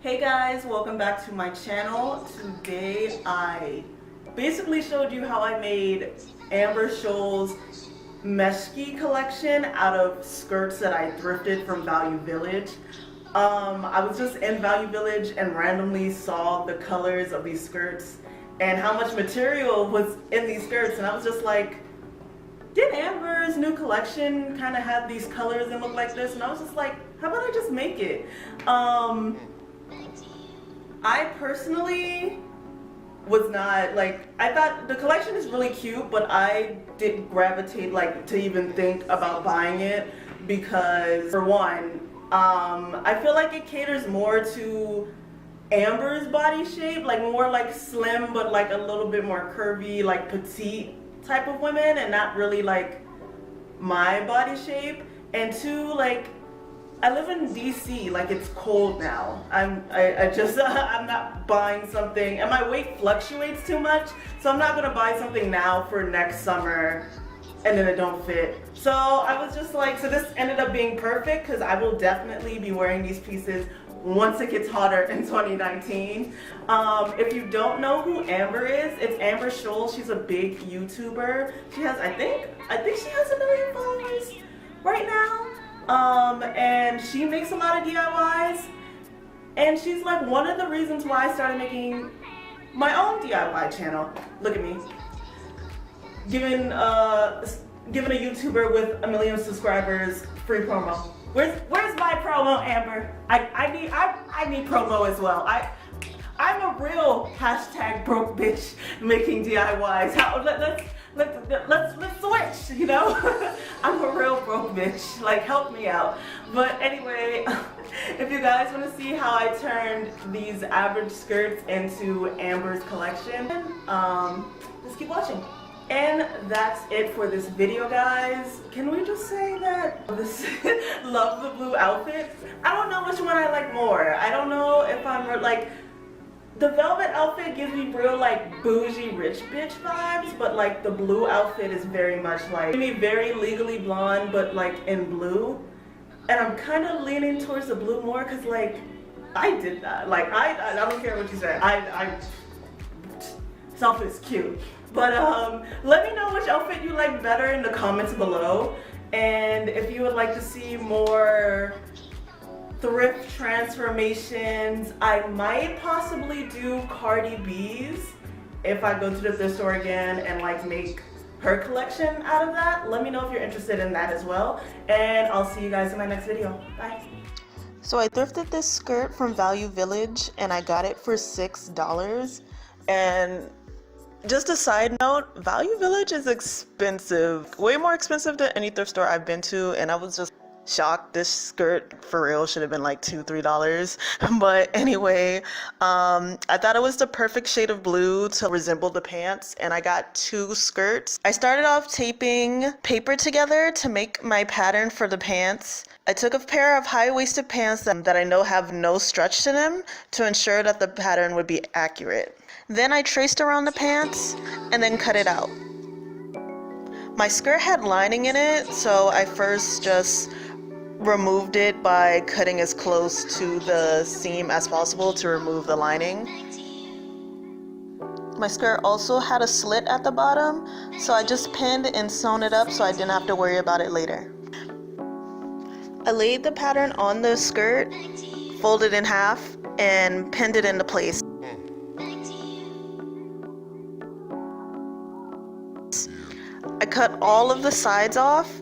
Hey guys, welcome back to my channel. Today I basically showed you how I made Amber Scholl's Meshki collection out of skirts that I thrifted from Value Village. I was just in Value Village and randomly saw the colors of these skirts and how much material was in these skirts, and I was just like, did Amber's new collection kind of have these colors and look like this? And I was just like, how about I just make it? I personally was not like, I thought the collection is really cute, but I didn't gravitate like to even think about buying it because, for one, I feel like it caters more to Amber's body shape, like more like slim but like a little bit more curvy, like petite type of women, and not really like my body shape. And two, like, I live in DC, like it's cold now. I'm not buying something, and my weight fluctuates too much, so I'm not gonna buy something now for next summer and then it don't fit. So I was just like, so this ended up being perfect because I will definitely be wearing these pieces once it gets hotter in 2019. If you don't know who Amber is, it's Amber Scholl. She's a big YouTuber. She has, I think she has 1 million followers right now. And she makes a lot of DIYs, and she's like one of the reasons why I started making my own DIY channel. Look at me, giving a YouTuber with 1 million subscribers free promo. Where's my promo, Amber? I need promo as well. I'm a real #broke bitch making DIYs. Let's switch, you know? I'm a real broke bitch, like help me out. But anyway, if you guys want to see how I turned these average skirts into Amber's collection, just keep watching. And that's it for this video, guys. Can we just say that this love the blue outfit? I don't know which one I like more. I don't know if I'm like, the velvet outfit gives me real like bougie rich bitch vibes, but like the blue outfit is very much like me, very Legally Blonde, but like in blue. And I'm kind of leaning towards the blue more because like I did that. Like I don't care what you say. This outfit is cute. But let me know which outfit you like better in the comments below. And if you would like to see more thrift transformations, I might possibly do Cardi B's if I go to the thrift store again and like make her collection out of that. Let me know if you're interested in that as well, and I'll see you guys in my next video. Bye. So I thrifted this skirt from Value Village and I got it for $6. And just a side note, Value Village is expensive, way more expensive than any thrift store I've been to, and I was just shocked. This skirt for real should have been like $2-3. But anyway, I thought it was the perfect shade of blue to resemble the pants, and I got 2 skirts. I started off taping paper together to make my pattern for the pants. I took a pair of high-waisted pants that I know have no stretch to them to ensure that the pattern would be accurate. Then I traced around the pants and then cut it out. My skirt had lining in it, so I first just removed it by cutting as close to the seam as possible to remove the lining. My skirt also had a slit at the bottom, so I just pinned and sewn it up so I didn't have to worry about it later. I laid the pattern on the skirt, folded in half, and pinned it into place. I cut all of the sides off.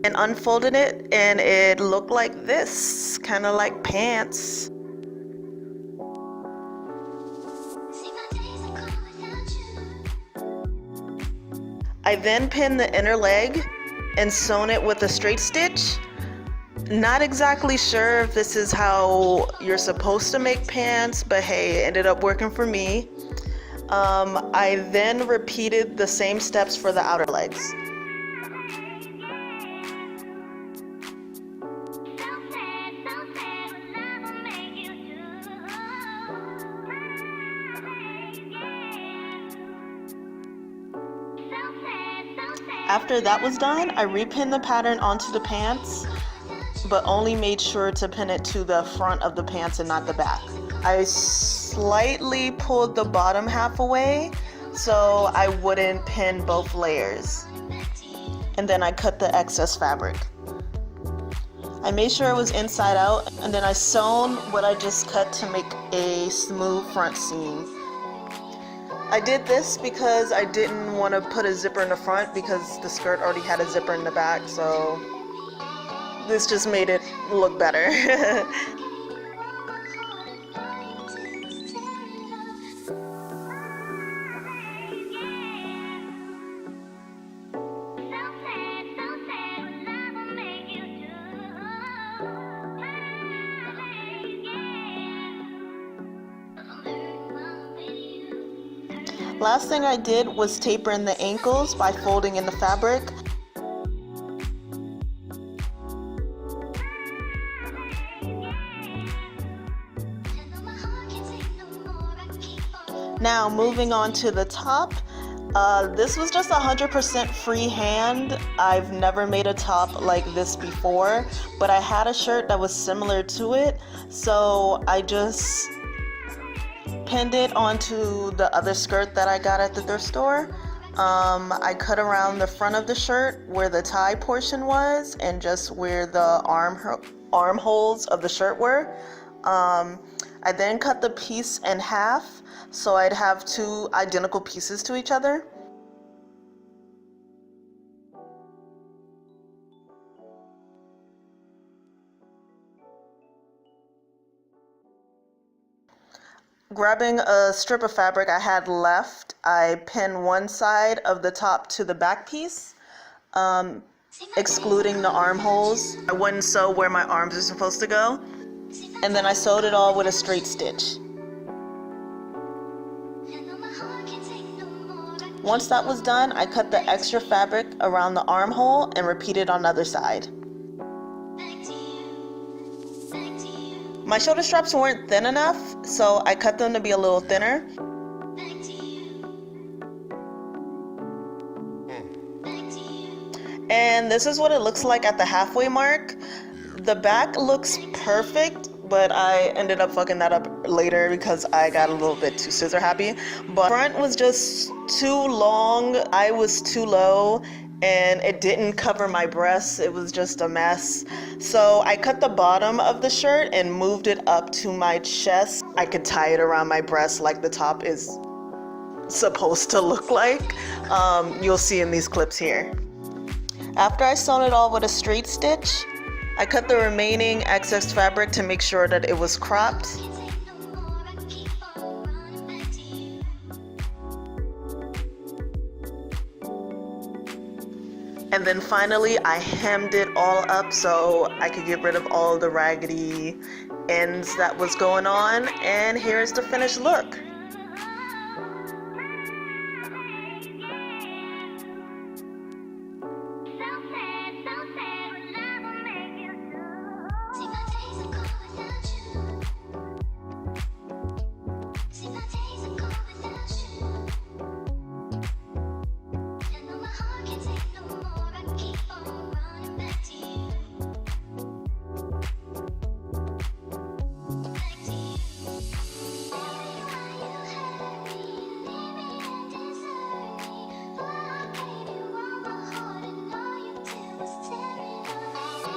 And unfolded it, and it looked like this, kind of like pants. I then pinned the inner leg and sewn it with a straight stitch. Not exactly sure if this is how you're supposed to make pants, but hey, it ended up working for me. I then repeated the same steps for the outer legs. After that was done, I repinned the pattern onto the pants, but only made sure to pin it to the front of the pants and not the back. I slightly pulled the bottom half away so I wouldn't pin both layers. And then I cut the excess fabric. I made sure it was inside out, and then I sewn what I just cut to make a smooth front seam. I did this because I didn't want to put a zipper in the front because the skirt already had a zipper in the back, so this just made it look better. Last thing I did was taper in the ankles by folding in the fabric. Now moving on to the top. This was just 100% freehand. I've never made a top like this before, but I had a shirt that was similar to it, so I just pinned it onto the other skirt that I got at the thrift store. I cut around the front of the shirt where the tie portion was and just where the armholes of the shirt were. I then cut the piece in half so I'd have two identical pieces to each other. Grabbing a strip of fabric I had left, I pinned one side of the top to the back piece, excluding the armholes. I wouldn't sew where my arms are supposed to go. And then I sewed it all with a straight stitch. Once that was done, I cut the extra fabric around the armhole and repeated on the other side. My shoulder straps weren't thin enough, so I cut them to be a little thinner. And this is what it looks like at the halfway mark. The back looks perfect, but I ended up fucking that up later because I got a little bit too scissor happy. But front was just too long, I was too low, and it didn't cover my breasts. It was just a mess. So I cut the bottom of the shirt and moved it up to my chest. I could tie it around my breast like the top is supposed to look like. You'll see in these clips here. After I sewn it all with a straight stitch, I cut the remaining excess fabric to make sure that it was cropped. And then finally, I hemmed it all up so I could get rid of all the raggedy ends that was going on. And here's the finished look.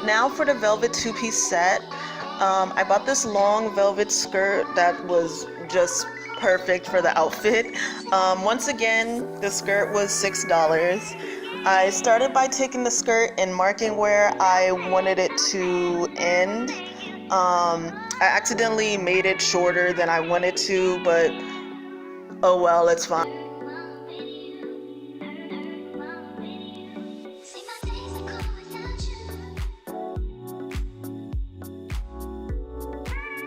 Now for the velvet two-piece set. I bought this long velvet skirt that was just perfect for the outfit. Once again, the skirt was $6. I started by taking the skirt and marking where I wanted it to end. I accidentally made it shorter than I wanted to, but oh well, it's fine.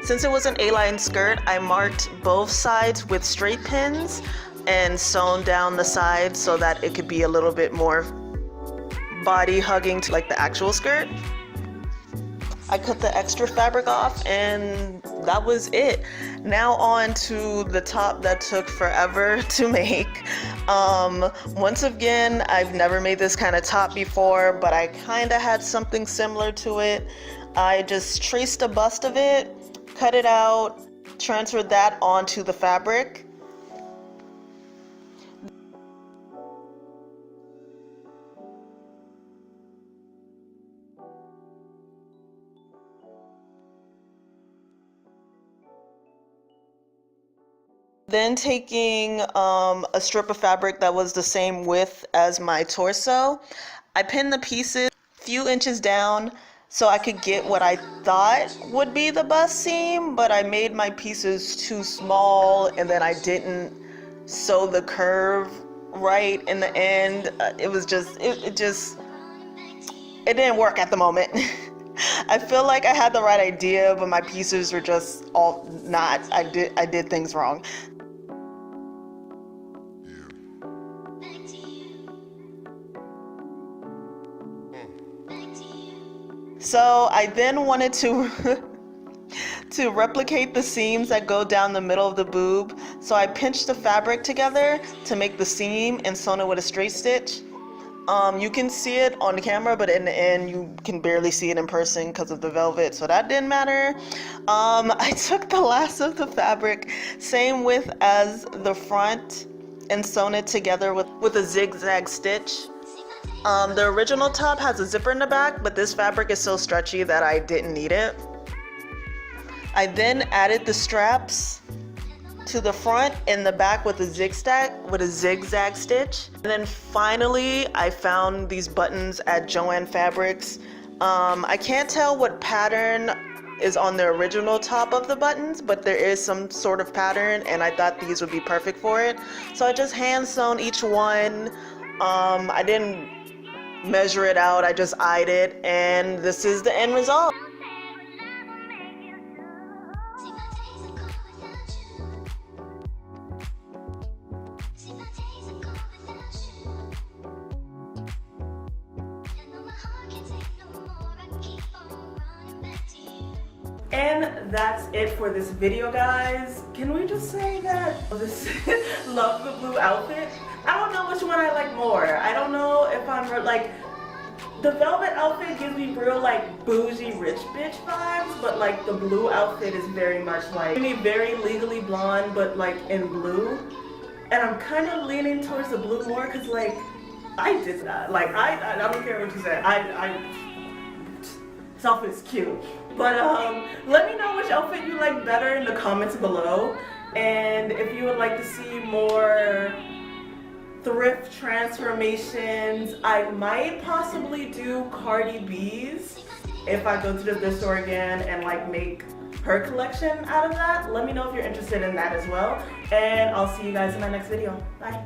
Since it was an A-line skirt, I marked both sides with straight pins and sewn down the sides so that it could be a little bit more body hugging to like the actual skirt. I cut the extra fabric off and that was it. Now on to the top that took forever to make. Once again, I've never made this kind of top before, but I kind of had something similar to it. I just traced a bust of it, cut it out, transferred that onto the fabric. Then taking a strip of fabric that was the same width as my torso, I pinned the pieces a few inches down so I could get what I thought would be the bust seam, but I made my pieces too small and then I didn't sew the curve right in the end. It was just, it didn't work at the moment. I feel like I had the right idea, but my pieces were just all not. I did things wrong. So I then wanted to to replicate the seams that go down the middle of the boob. So I pinched the fabric together to make the seam and sewn it with a straight stitch. You can see it on the camera, but in the end you can barely see it in person because of the velvet, so that didn't matter. I took the last of the fabric, same width as the front, and sewn it together with a zigzag stitch. The original top has a zipper in the back, but this fabric is so stretchy that I didn't need it. I then added the straps to the front and the back with a zigzag stitch. And then finally, I found these buttons at Joann Fabrics. I can't tell what pattern is on the original top of the buttons, but there is some sort of pattern, and I thought these would be perfect for it. So I just hand sewn each one. I didn't measure it out, I just eyed it, and this is the end result. And that's it for this video, guys. Can we just say that this love the blue outfit? I don't know which one I like more. I don't know if I'm like, the velvet outfit gives me real like bougie rich bitch vibes, but like the blue outfit is very much like very legally blonde, but like in blue. And I'm kind of leaning towards the blue more because like I did that. Like I don't care what you say. This outfit is cute. But let me know which outfit you like better in the comments below. And if you would like to see more thrift transformations, I might possibly do Cardi B's if I go to the thrift store again and like make her collection out of that. Let me know if you're interested in that as well. And I'll see you guys in my next video. Bye.